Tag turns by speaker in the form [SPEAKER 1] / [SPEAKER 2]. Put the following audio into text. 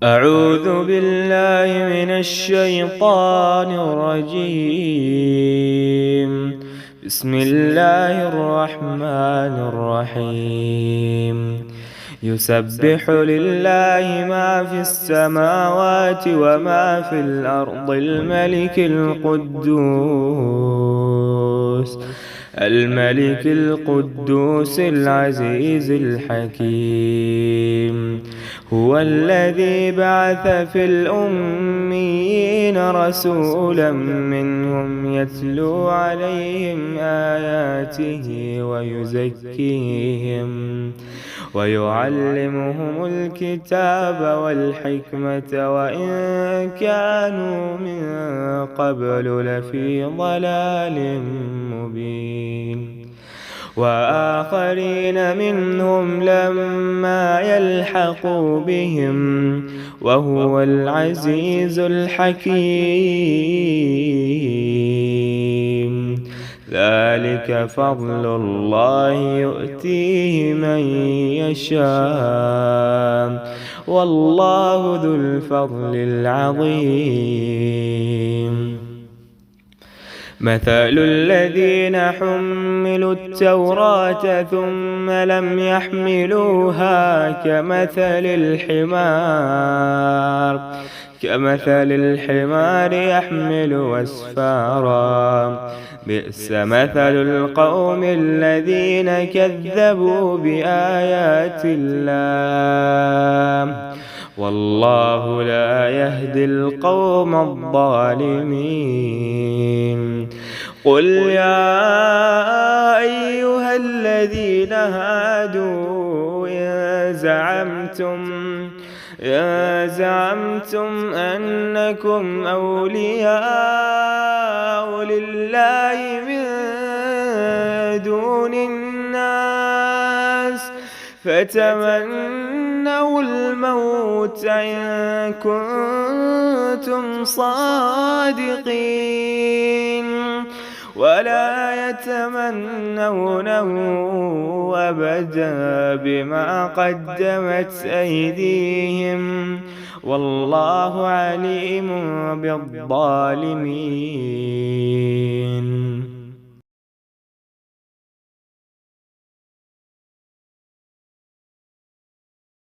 [SPEAKER 1] أعوذ بالله من الشيطان الرجيم. بسم الله الرحمن الرحيم. يسبح لله ما في السماوات وما في الأرض الملك القدوس العزيز الحكيم. هو الذي بعث في الأميين رسولا منهم يتلو عليهم آياته ويعلمهم الكتاب والحكمة وإن كانوا من قبل لفي ضلال مبين. وآخرين منهم لما يلحقوا بهم وهو العزيز الحكيم. ذلك فضل الله يؤتيه من يشاء والله ذو الفضل العظيم. مثل الذين حملوا التوراة ثم لم يحملوها كمثل الحمار يحمل أسفارا. بئس مثل القوم الذين كذبوا بآيات الله والله لا يهدي القوم الظالمين. قل يا أيها الذين هادوا إن زعمتم أنكم أولياء لله من دون الناس فتمنوا الموت إن كنتم صادقين ولا يتمنونه أبدا بما قدمت أيديهم والله عليم بالظالمين.